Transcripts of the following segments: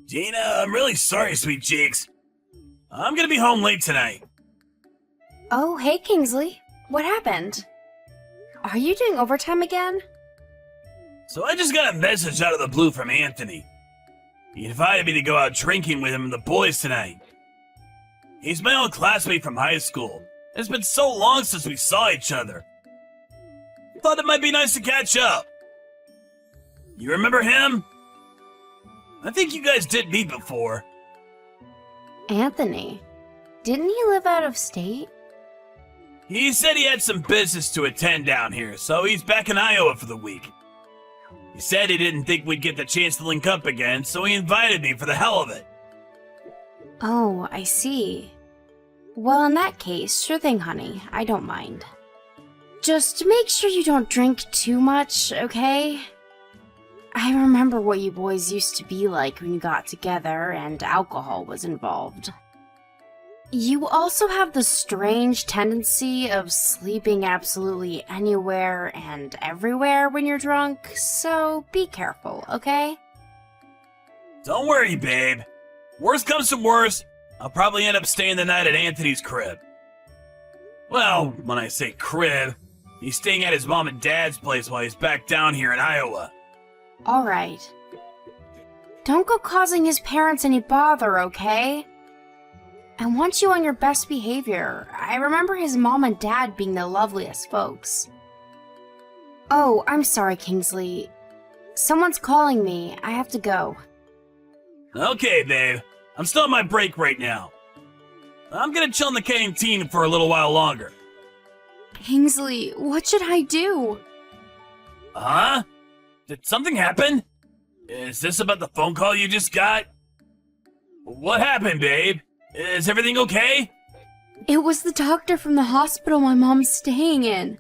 Gina, I'm really sorry, sweet cheeks. I'm gonna be home late tonight. Oh, hey, Kingsley. What happened? Are you doing overtime again? So I just got a message out of the blue from Anthony. He invited me to go out drinking with him and the boys tonight. He's my old classmate from high school. It's been so long since we saw each other. Thought it might be nice to catch up. You remember him? I think you guys did meet before. Anthony. Didn't he live out of state? He said he had some business to attend down here, so he's back in Iowa for the week. He said he didn't think we'd get the chance to link up again, so he invited me for the hell of it. Oh, I see. Well, in that case, sure thing, honey. I don't mind. Just make sure you don't drink too much, okay? I remember what you boys used to be like when you got together and alcohol was involved. You also have the strange tendency of sleeping absolutely anywhere and everywhere when you're drunk, so be careful, okay? Don't worry, babe. Worst comes to worst, I'll probably end up staying the night at Anthony's crib. Well, when I say crib, he's staying at his mom and dad's place while he's back down here in Iowa. Alright. Don't go causing his parents any bother, okay? I want you on your best behavior. I remember his mom and dad being the loveliest folks. Oh, I'm sorry, Kingsley. Someone's calling me. I have to go. Okay, babe. I'm still on my break right now. I'm gonna chill in the canteen for a little while longer. Kingsley, what should I do? Huh? Did something happen? Is this about the phone call you just got? What happened, babe? Is everything okay? It was the doctor from the hospital my mom's staying in.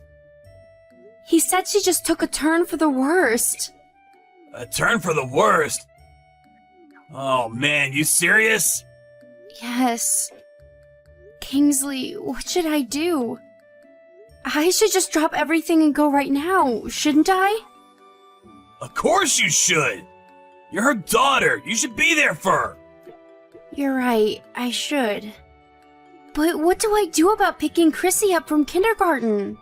He said she just took a turn for the worst. A turn for the worst? Oh man, you serious? Yes. Kingsley, what should I do? I should just drop everything and go right now, shouldn't I? Of course you should! You're her daughter! You should be there for her! You're right, I should. But what do I do about picking Chrissy up from kindergarten?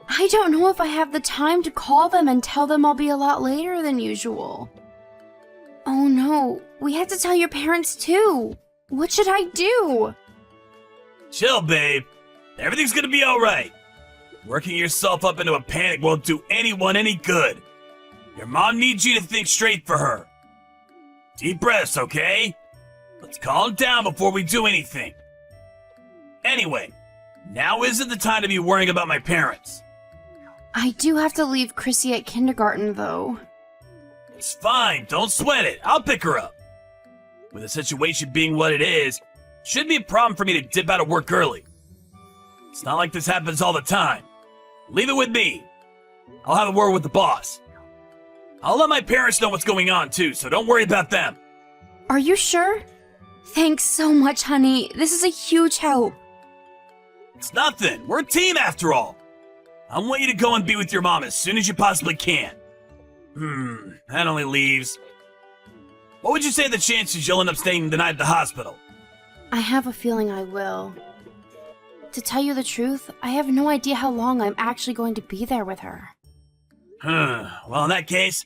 I don't know if I have the time to call them and tell them I'll be a lot later than usual. Oh no, we have to tell your parents too. What should I do? Chill, babe. Everything's gonna be alright. Working yourself up into a panic won't do anyone any good. Your mom needs you to think straight for her. Deep breaths, okay? Let's calm down before we do anything. Anyway, now isn't the time to be worrying about my parents. I do have to leave Chrissy at kindergarten though. It's fine, don't sweat it. I'll pick her up. With the situation being what it is, shouldn't be a problem for me to dip out of work early. It's not like this happens all the time. Leave it with me. I'll have a word with the boss. I'll let my parents know what's going on too, so don't worry about them. Are you sure? Thanks so much, honey. This is a huge help. It's nothing. We're a team after all. I want you to go and be with your mom as soon as you possibly can. That only leaves... What would you say the chances you'll end up staying the night at the hospital? I have a feeling I will. To tell you the truth, I have no idea how long I'm actually going to be there with her. Well, in that case,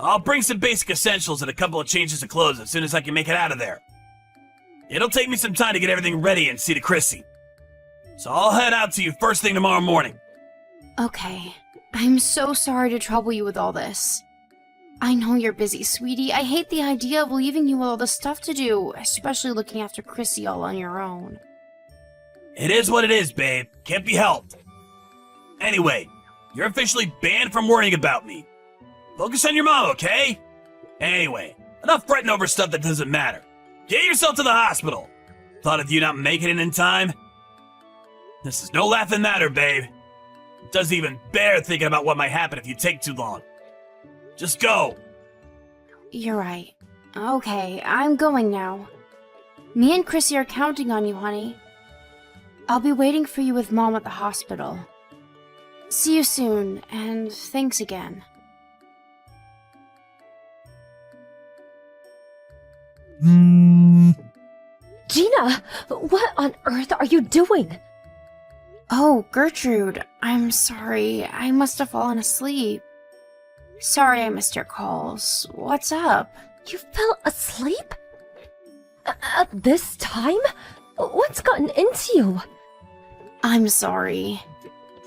I'll bring some basic essentials and a couple of changes of clothes as soon as I can make it out of there. It'll take me some time to get everything ready and see to Chrissy. So I'll head out to you first thing tomorrow morning. Okay. I'm so sorry to trouble you with all this. I know you're busy, sweetie. I hate the idea of leaving you with all the stuff to do, especially looking after Chrissy all on your own. It is what it is, babe. Can't be helped. Anyway, you're officially banned from worrying about me. Focus on your mom, okay? Anyway, enough fretting over stuff that doesn't matter. Get yourself to the hospital. Thought of you not making it in time? This is no laughing matter, babe. It doesn't even bear thinking about what might happen if you take too long. Just go. You're right. Okay, I'm going now. Me and Chrissy are counting on you, honey. I'll be waiting for you with Mom at the hospital. See you soon, and thanks again. Gina, what on earth are you doing? Oh, Gertrude, I'm sorry. I must have fallen asleep. Sorry I missed your calls. What's up? You fell asleep? At this time? What's gotten into you? I'm sorry.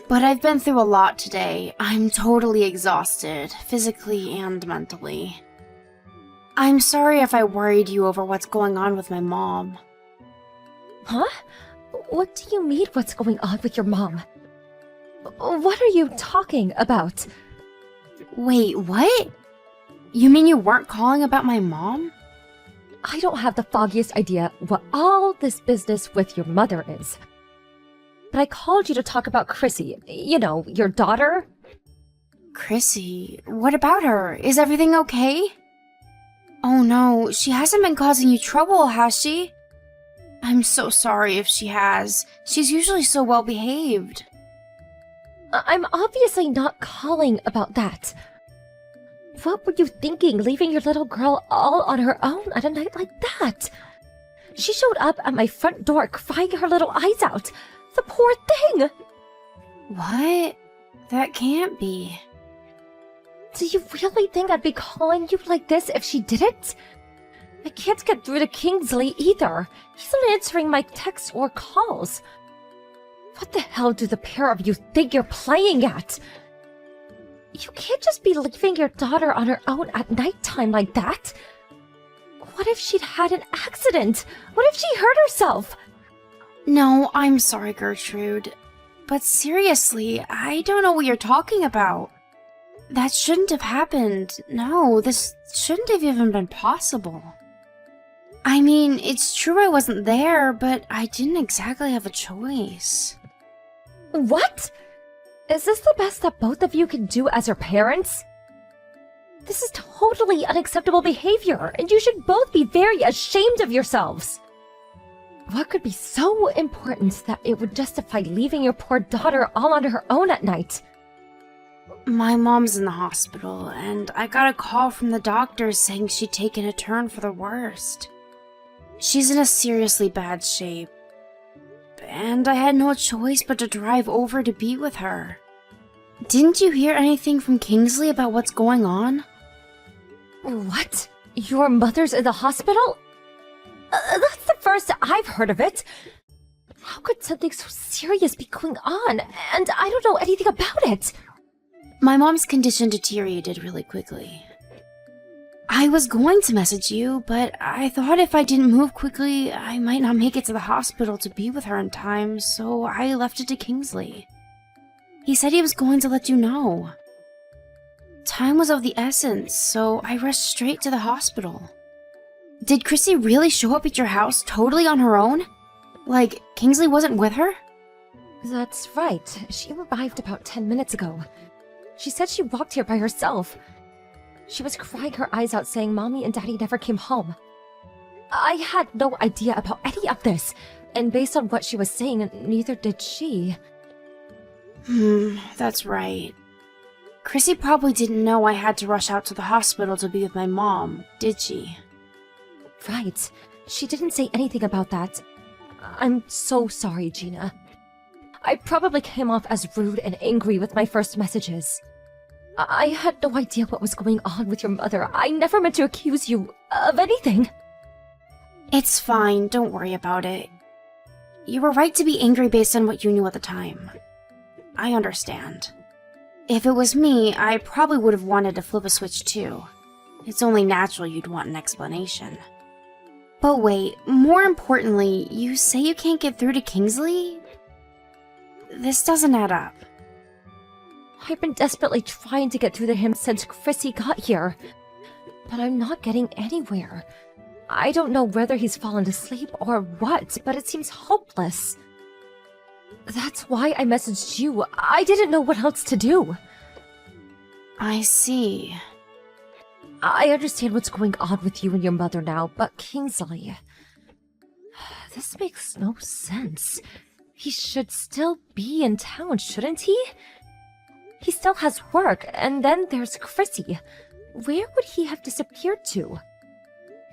But I've been through a lot today. I'm totally exhausted, physically and mentally. I'm sorry if I worried you over what's going on with my mom. Huh? What do you mean what's going on with your mom? What are you talking about? Wait, what? You mean you weren't calling about my mom? I don't have the foggiest idea what all this business with your mother is. But I called you to talk about Chrissy. You know, your daughter. Chrissy, what about her? Is everything okay? Oh no, she hasn't been causing you trouble, has she? I'm so sorry if she has. She's usually so well behaved. I'm obviously not calling about that. What were you thinking, leaving your little girl all on her own at a night like that? She showed up at my front door crying her little eyes out. The poor thing! What? That can't be. Do you really think I'd be calling you like this if she didn't? I can't get through to Kingsley either. He's not answering my texts or calls. What the hell do the pair of you think you're playing at? You can't just be leaving your daughter on her own at nighttime like that. What if she'd had an accident? What if she hurt herself? No, I'm sorry, Gertrude. But seriously, I don't know what you're talking about. That shouldn't have happened. No, this shouldn't have even been possible. I mean, it's true I wasn't there, but I didn't exactly have a choice. What? Is this the best that both of you can do as her parents? This is totally unacceptable behavior, and you should both be very ashamed of yourselves. What could be so important that it would justify leaving your poor daughter all on her own at night? My mom's in the hospital, and I got a call from the doctors saying she'd taken a turn for the worst. She's in a seriously bad shape, and I had no choice but to drive over to be with her. Didn't you hear anything from Kingsley about what's going on? What? Your mother's in the hospital? That's the first I've heard of it. How could something so serious be going on? And I don't know anything about it. My mom's condition deteriorated really quickly. I was going to message you, but I thought if I didn't move quickly, I might not make it to the hospital to be with her in time, so I left it to Kingsley. He said he was going to let you know. Time was of the essence, so I rushed straight to the hospital. Did Chrissy really show up at your house totally on her own? Like, Kingsley wasn't with her? That's right. She arrived about 10 minutes ago. She said she walked here by herself. She was crying her eyes out saying Mommy and Daddy never came home. I had no idea about any of this, and based on what she was saying, neither did she. That's right. Chrissy probably didn't know I had to rush out to the hospital to be with my mom, did she? Right. She didn't say anything about that. I'm so sorry, Gina. I probably came off as rude and angry with my first messages. I had no idea what was going on with your mother. I never meant to accuse you of anything. It's fine, don't worry about it. You were right to be angry based on what you knew at the time. I understand. If it was me, I probably would have wanted to flip a switch too. It's only natural you'd want an explanation. But wait, more importantly, you say you can't get through to Kingsley? This doesn't add up. I've been desperately trying to get through to him since Chrissy got here, but I'm not getting anywhere. I don't know whether he's fallen asleep or what, but it seems hopeless. That's why I messaged you. I didn't know what else to do. I see. I understand what's going on with you and your mother now, but Kingsley... This makes no sense. He should still be in town, shouldn't he? He still has work, and then there's Chrissy. Where would he have disappeared to?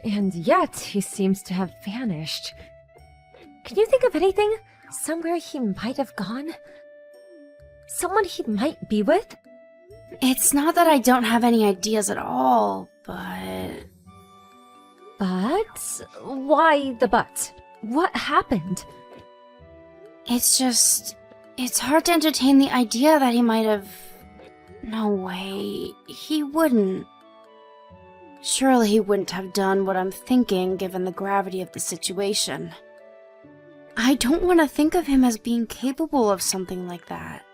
And yet, he seems to have vanished. Can you think of anything? Somewhere he might have gone? Someone he might be with? It's not that I don't have any ideas at all, but... But? Why the but? What happened? It's just... It's hard to entertain the idea that he might have... No way. He wouldn't. Surely he wouldn't have done what I'm thinking given the gravity of the situation. I don't want to think of him as being capable of something like that.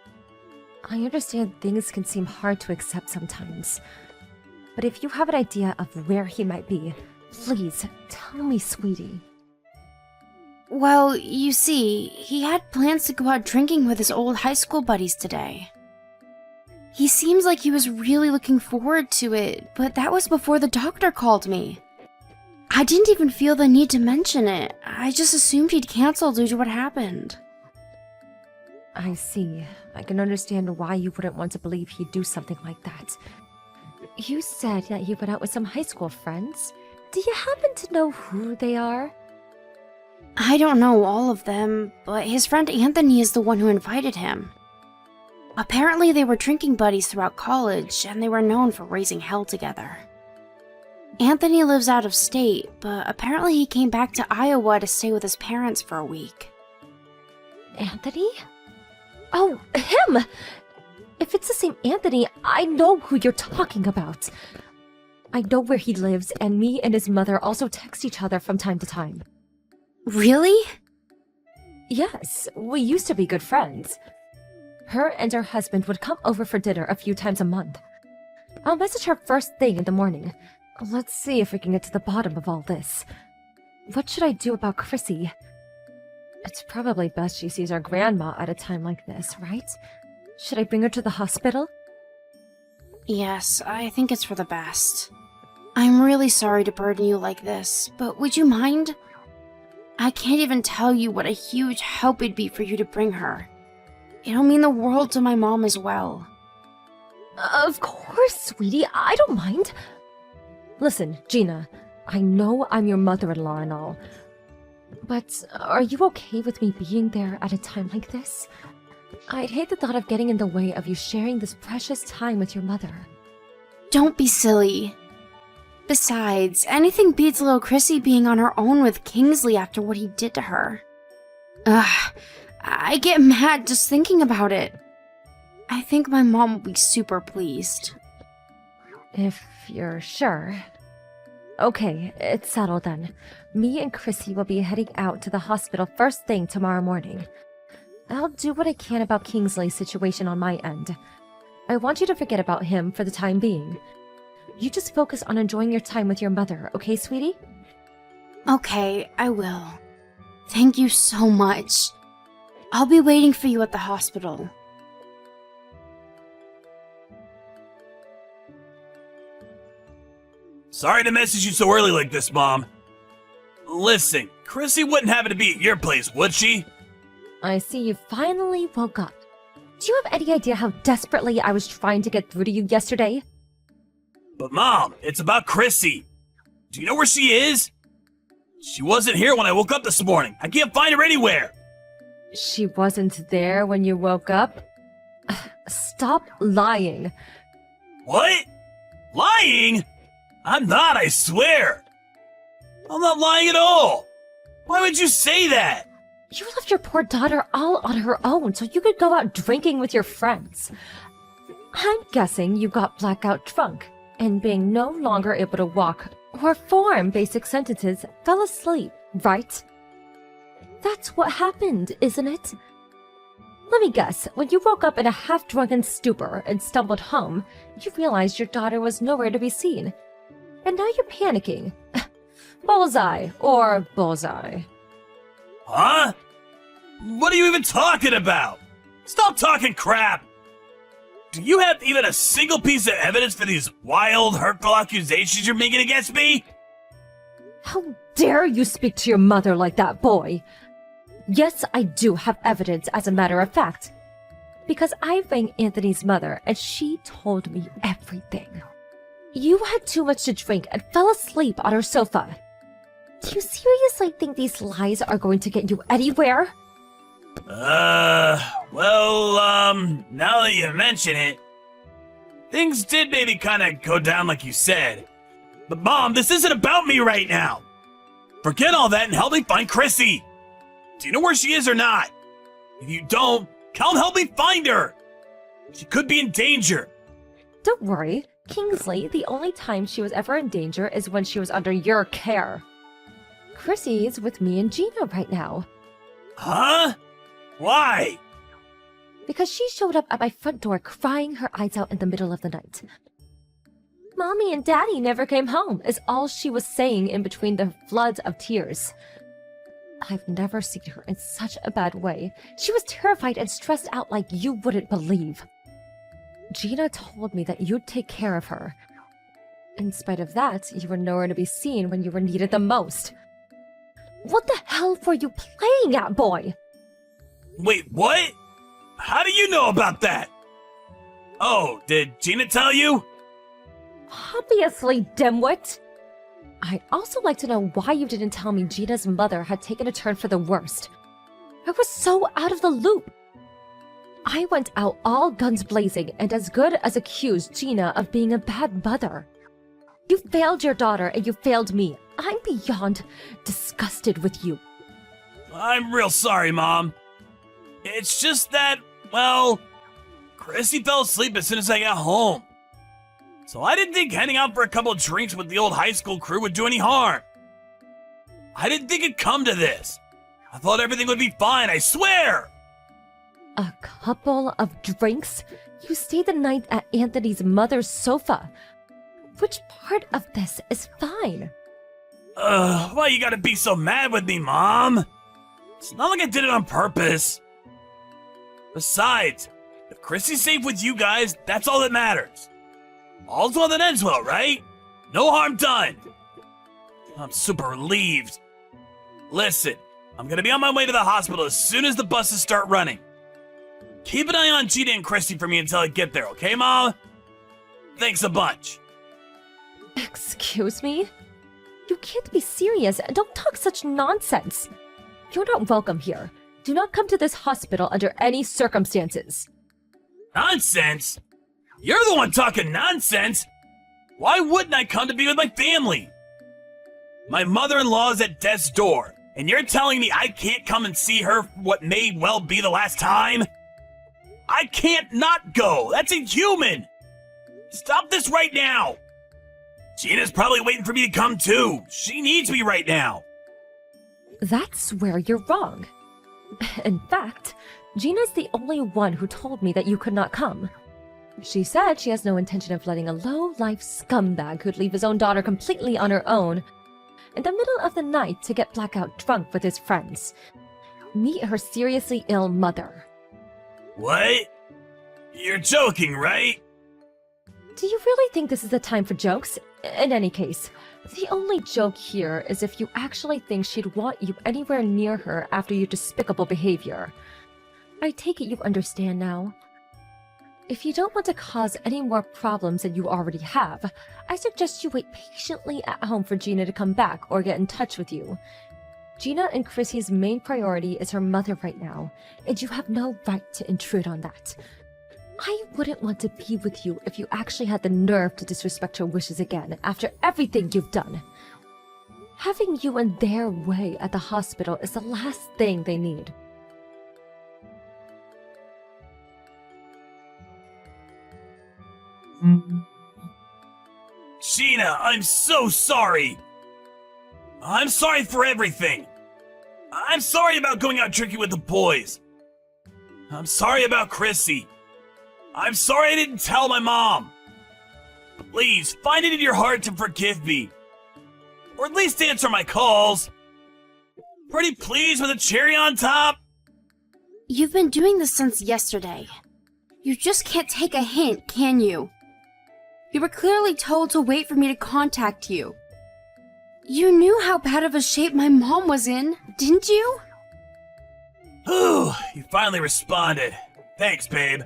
I understand things can seem hard to accept sometimes. But if you have an idea of where he might be, please tell me, sweetie. Well, you see, he had plans to go out drinking with his old high school buddies today. He seems like he was really looking forward to it, but that was before the doctor called me. I didn't even feel the need to mention it. I just assumed he'd canceled due to what happened. I see. I can understand why you wouldn't want to believe he'd do something like that. You said that he went out with some high school friends. Do you happen to know who they are? I don't know all of them, but his friend Anthony is the one who invited him. Apparently they were drinking buddies throughout college, and they were known for raising hell together. Anthony lives out of state, but apparently he came back to Iowa to stay with his parents for a week. Anthony? Oh, him! If it's the same Anthony, I know who you're talking about. I know where he lives, and me and his mother also text each other from time to time. Really? Yes, we used to be good friends. Her and her husband would come over for dinner a few times a month. I'll message her first thing in the morning. Let's see if we can get to the bottom of all this. What should I do about Chrissy? It's probably best she sees our grandma at a time like this, right? Should I bring her to the hospital? Yes, I think it's for the best. I'm really sorry to burden you like this, but would you mind? I can't even tell you what a huge help it'd be for you to bring her. It'll mean the world to my mom as well. Of course, sweetie, I don't mind. Listen, Gina, I know I'm your mother-in-law and all, but are you okay with me being there at a time like this? I'd hate the thought of getting in the way of you sharing this precious time with your mother. Don't be silly. Besides, anything beats little Chrissy being on her own with Kingsley after what he did to her. Ugh, I get mad just thinking about it. I think my mom will be super pleased. If you're sure. Okay, it's settled then. Me and Chrissy will be heading out to the hospital first thing tomorrow morning. I'll do what I can about Kingsley's situation on my end. I want you to forget about him for the time being. You just focus on enjoying your time with your mother, okay, sweetie? Okay, I will. Thank you so much. I'll be waiting for you at the hospital. Sorry to message you so early like this, Mom. Listen, Chrissy wouldn't happen to be at your place, would she? I see you finally woke up. Do you have any idea how desperately I was trying to get through to you yesterday? But Mom, it's about Chrissy. Do you know where she is? She wasn't here when I woke up this morning. I can't find her anywhere. She wasn't there when you woke up? Stop lying. What? Lying? I'm not, I swear. I'm not lying at all. Why would you say that? You left your poor daughter all on her own so you could go out drinking with your friends. I'm guessing you got blackout drunk, and being no longer able to walk or form basic sentences, fell asleep, right? That's what happened, isn't it? Let me guess, when you woke up in a half-drunken stupor and stumbled home, you realized your daughter was nowhere to be seen. And now you're panicking. Bullseye, or bullseye. Huh? What are you even talking about? Stop talking crap! Do you have even a single piece of evidence for these wild, hurtful accusations you're making against me? How dare you speak to your mother like that, boy? Yes, I do have evidence, as a matter of fact. Because I rang Anthony's mother, and she told me everything. You had too much to drink and fell asleep on our sofa. Do you seriously think these lies are going to get you anywhere? Now that you mention it, things did maybe kind of go down like you said. But Mom, this isn't about me right now. Forget all that and help me find Chrissy. Do you know where she is or not? If you don't, come help me find her. She could be in danger. Don't worry, Kingsley, the only time she was ever in danger is when she was under your care. Chrissy is with me and Gina right now. Huh? Why? Because she showed up at my front door crying her eyes out in the middle of the night. Mommy and Daddy never came home, is all she was saying in between the floods of tears. I've never seen her in such a bad way. She was terrified and stressed out like you wouldn't believe. Gina told me that you'd take care of her. In spite of that, you were nowhere to be seen when you were needed the most. What the hell were you playing at, boy? Wait, what? How do you know about that? Oh, did Gina tell you? Obviously, dimwit! I'd also like to know why you didn't tell me Gina's mother had taken a turn for the worst. I was so out of the loop. I went out all guns blazing and as good as accused Gina of being a bad mother. You failed your daughter and you failed me. I'm beyond disgusted with you. I'm real sorry, Mom. It's just that, well, Chrissy fell asleep as soon as I got home. So I didn't think heading out for a couple of drinks with the old high school crew would do any harm. I didn't think it'd come to this. I thought everything would be fine, I swear! A couple of drinks? You stayed the night at Anthony's mother's sofa. Which part of this is fine? Why you gotta be so mad with me, Mom? It's not like I did it on purpose. Besides, if Chrissy's safe with you guys, that's all that matters. All's well that ends well, right? No harm done. I'm super relieved. Listen, I'm gonna be on my way to the hospital as soon as the buses start running. Keep an eye on Gina and Chrissy for me until I get there, okay, Mom? Thanks a bunch. Excuse me? You can't be serious. Don't talk such nonsense. You're not welcome here. Do not come to this hospital under any circumstances. Nonsense? You're the one talking nonsense. Why wouldn't I come to be with my family? My mother-in-law's at death's door, and you're telling me I can't come and see her for what may well be the last time? I can't not go. That's inhuman. Stop this right now. Gina's probably waiting for me to come too. She needs me right now. That's where you're wrong. In fact, Gina's the only one who told me that you could not come. She said she has no intention of letting a low-life scumbag who'd leave his own daughter completely on her own in the middle of the night to get blackout drunk with his friends. Meet her seriously ill mother. What? You're joking, right? Do you really think this is the time for jokes? In any case, the only joke here is if you actually think she'd want you anywhere near her after your despicable behavior. I take it you understand now. If you don't want to cause any more problems than you already have, I suggest you wait patiently at home for Gina to come back or get in touch with you. Gina and Chrissy's main priority is her mother right now, and you have no right to intrude on that. I wouldn't want to be with you if you actually had the nerve to disrespect her wishes again after everything you've done. Having you in their way at the hospital is the last thing they need. Gina, I'm so sorry. I'm sorry for everything. I'm sorry about going out drinking with the boys. I'm sorry about Chrissy. I'm sorry I didn't tell my mom. Please, find it in your heart to forgive me. Or at least answer my calls. Pretty please with a cherry on top? You've been doing this since yesterday. You just can't take a hint, can you? You were clearly told to wait for me to contact you. You knew how bad of a shape my mom was in, didn't you? Whew, you finally responded. Thanks, babe.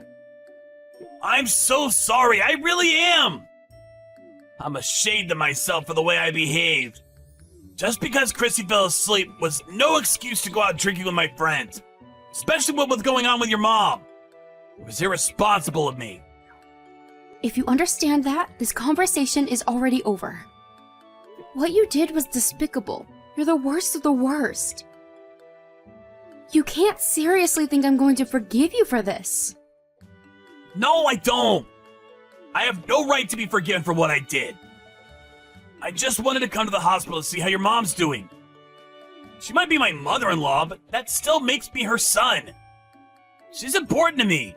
I'm so sorry, I really am. I'm ashamed of myself for the way I behaved. Just because Chrissy fell asleep was no excuse to go out drinking with my friends. Especially what was going on with your mom. It was irresponsible of me. If you understand that, this conversation is already over. What you did was despicable. You're the worst of the worst. You can't seriously think I'm going to forgive you for this. No, I don't. I have no right to be forgiven for what I did. I just wanted to come to the hospital to see how your mom's doing. She might be my mother-in-law, but that still makes me her son. She's important to me.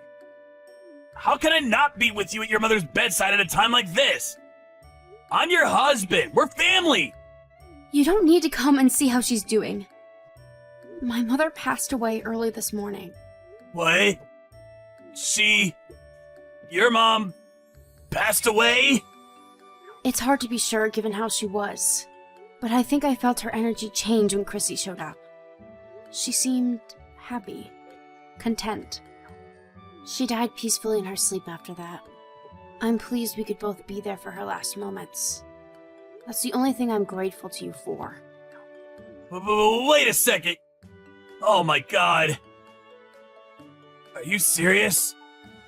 How can I not be with you at your mother's bedside at a time like this? I'm your husband. We're family. You don't need to come and see how she's doing. My mother passed away early this morning. What? Your mom passed away? It's hard to be sure given how she was, but I think I felt her energy change when Chrissy showed up. She seemed happy, content. She died peacefully in her sleep after that. I'm pleased we could both be there for her last moments. That's the only thing I'm grateful to you for. Wait a second. Oh my god. Are you serious?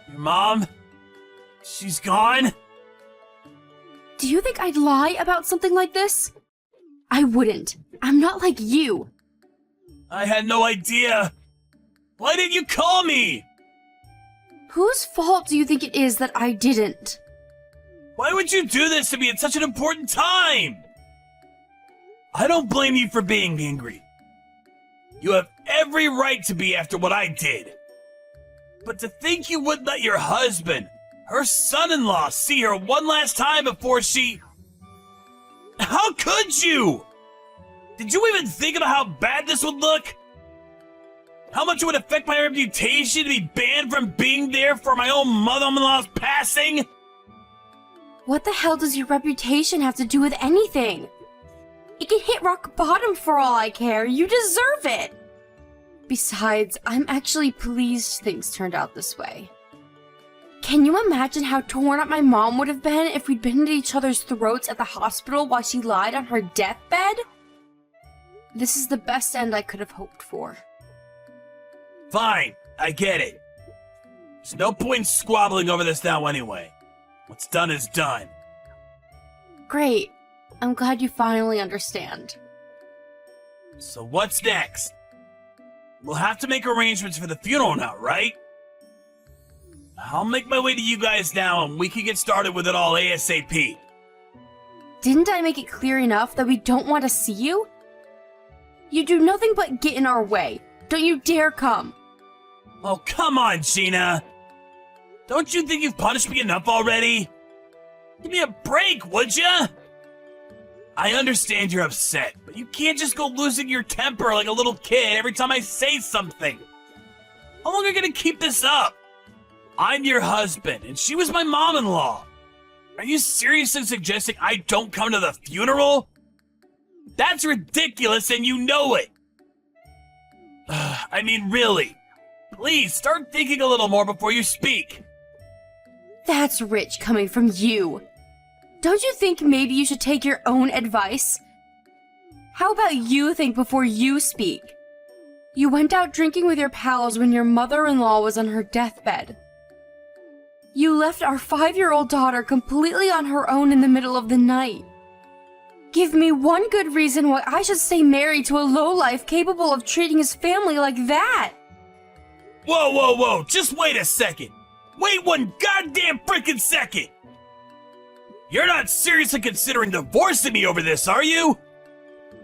Your mom? She's gone? Do you think I'd lie about something like this? I wouldn't. I'm not like you. I had no idea. Why didn't you call me? Whose fault do you think it is that I didn't? Why would you do this to me at such an important time? I don't blame you for being angry. You have every right to be after what I did. But to think you would let your husband, her son-in-law, see her one last time before she... How could you? Did you even think about how bad this would look? How much it would affect my reputation to be banned from being there for my own mother-in-law's passing? What the hell does your reputation have to do with anything? It can hit rock bottom for all I care. You deserve it. Besides, I'm actually pleased things turned out this way. Can you imagine how torn up my mom would have been if we'd been at each other's throats at the hospital while she lied on her deathbed? This is the best end I could have hoped for. Fine, I get it. There's no point in squabbling over this now anyway. What's done is done. Great. I'm glad you finally understand. So what's next? We'll have to make arrangements for the funeral now, right? I'll make my way to you guys now and we can get started with it all ASAP. Didn't I make it clear enough that we don't want to see you? You do nothing but get in our way. Don't you dare come. Oh, come on, Gina. Don't you think you've punished me enough already? Give me a break, would ya? I understand you're upset, but you can't just go losing your temper like a little kid every time I say something. How long are you gonna keep this up? I'm your husband, and she was my mom-in-law. Are you seriously suggesting I don't come to the funeral? That's ridiculous, and you know it. I mean, really. Please, start thinking a little more before you speak. That's rich coming from you. Don't you think maybe you should take your own advice? How about you think before you speak? You went out drinking with your pals when your mother-in-law was on her deathbed. You left our 5-year-old daughter completely on her own in the middle of the night. Give me one good reason why I should stay married to a lowlife capable of treating his family like that. Whoa, just wait a second. Wait one goddamn freaking second. You're not seriously considering divorcing me over this, are you?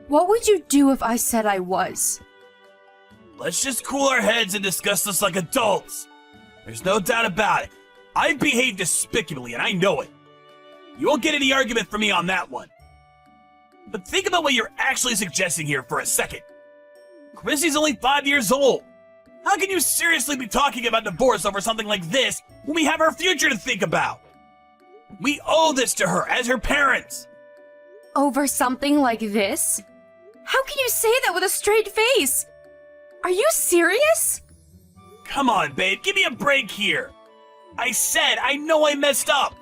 What would you do if I said I was? Let's just cool our heads and discuss this like adults. There's no doubt about it. I behaved despicably and I know it. You won't get any argument from me on that one. But think about what you're actually suggesting here for a second. Chrissy's only 5 years old. How can you seriously be talking about divorce over something like this when we have our future to think about? We owe this to her as her parents. Over something like this? How can you say that with a straight face? Are you serious? Come on, babe, give me a break here. I said I know I messed up.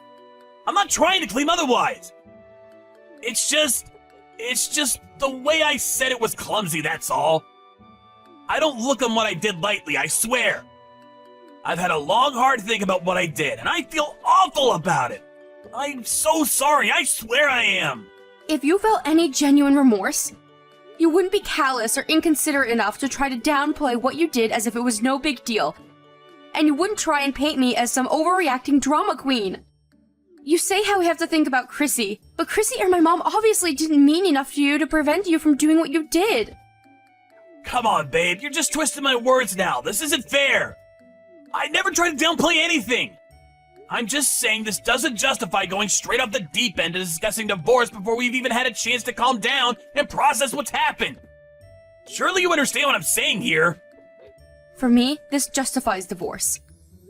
I'm not trying to claim otherwise. It's just the way I said it was clumsy, that's all. I don't look on what I did lightly, I swear. I've had a long, hard think about what I did, and I feel awful about it. I'm so sorry, I swear I am. If you felt any genuine remorse, you wouldn't be callous or inconsiderate enough to try to downplay what you did as if it was no big deal. And you wouldn't try and paint me as some overreacting drama queen. You say how we have to think about Chrissy, but Chrissy or my mom obviously didn't mean enough to you to prevent you from doing what you did. Come on, babe, you're just twisting my words now. This isn't fair. I never tried to downplay anything. I'm just saying this doesn't justify going straight off the deep end and discussing divorce before we've even had a chance to calm down and process what's happened. Surely you understand what I'm saying here. For me, this justifies divorce.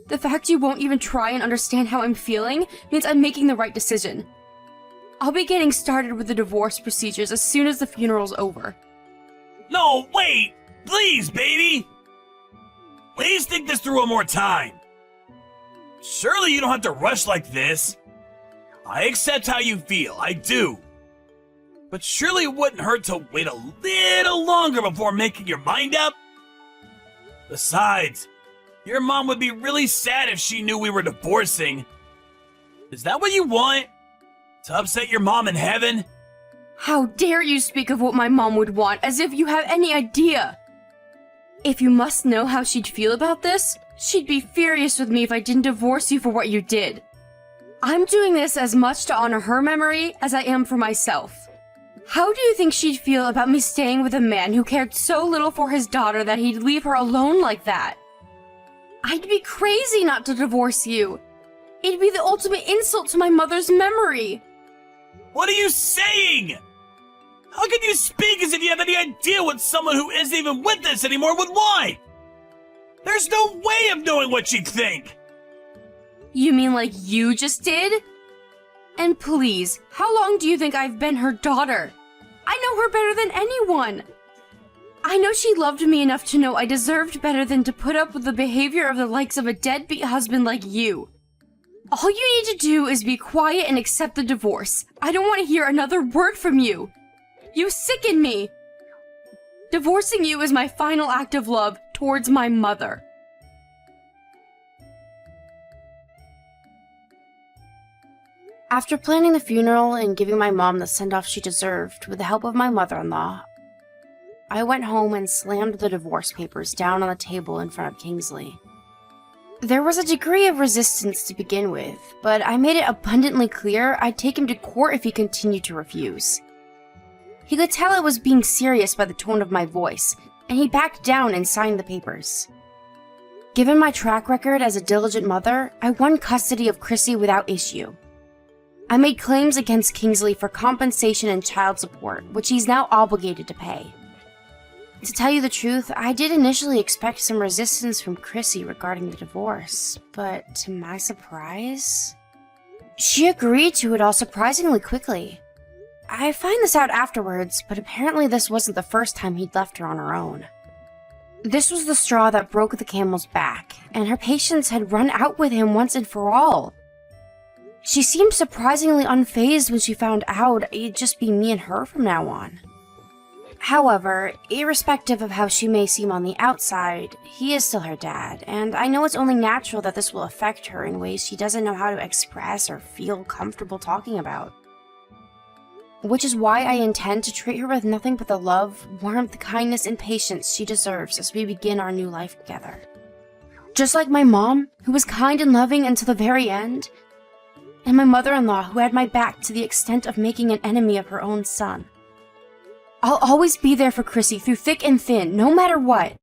The fact you won't even try and understand how I'm feeling means I'm making the right decision. I'll be getting started with the divorce procedures as soon as the funeral's over. No, wait! Please, baby! Please think this through one more time. Surely you don't have to rush like this. I accept how you feel, I do. But surely it wouldn't hurt to wait a little longer before making your mind up? Besides, your mom would be really sad if she knew we were divorcing. Is that what you want? To upset your mom in heaven? How dare you speak of what my mom would want as if you have any idea? If you must know how she'd feel about this, she'd be furious with me if I didn't divorce you for what you did. I'm doing this as much to honor her memory as I am for myself. How do you think she'd feel about me staying with a man who cared so little for his daughter that he'd leave her alone like that? I'd be crazy not to divorce you. It'd be the ultimate insult to my mother's memory. What are you saying? How can you speak as if you have any idea what someone who isn't even with us anymore would want? There's no way of knowing what she'd think. You mean like you just did? And please, how long do you think I've been her daughter? I know her better than anyone. I know she loved me enough to know I deserved better than to put up with the behavior of the likes of a deadbeat husband like you. All you need to do is be quiet and accept the divorce. I don't want to hear another word from you. You sicken me. Divorcing you is my final act of love towards my mother. After planning the funeral and giving my mom the send-off she deserved with the help of my mother-in-law, I went home and slammed the divorce papers down on the table in front of Kingsley. There was a degree of resistance to begin with, but I made it abundantly clear I'd take him to court if he continued to refuse. He could tell I was being serious by the tone of my voice, and he backed down and signed the papers. Given my track record as a diligent mother, I won custody of Chrissy without issue. I made claims against Kingsley for compensation and child support, which he's now obligated to pay. To tell you the truth, I did initially expect some resistance from Chrissy regarding the divorce, but to my surprise, she agreed to it all surprisingly quickly. I find this out afterwards, but apparently this wasn't the first time he'd left her on her own. This was the straw that broke the camel's back, and her patience had run out with him once and for all. She seemed surprisingly unfazed when she found out it'd just be me and her from now on. However, irrespective of how she may seem on the outside, he is still her dad, and I know it's only natural that this will affect her in ways she doesn't know how to express or feel comfortable talking about. Which is why I intend to treat her with nothing but the love, warmth, kindness, and patience she deserves as we begin our new life together. Just like my mom, who was kind and loving until the very end, and my mother-in-law, who had my back to the extent of making an enemy of her own son. I'll always be there for Chrissy through thick and thin, no matter what.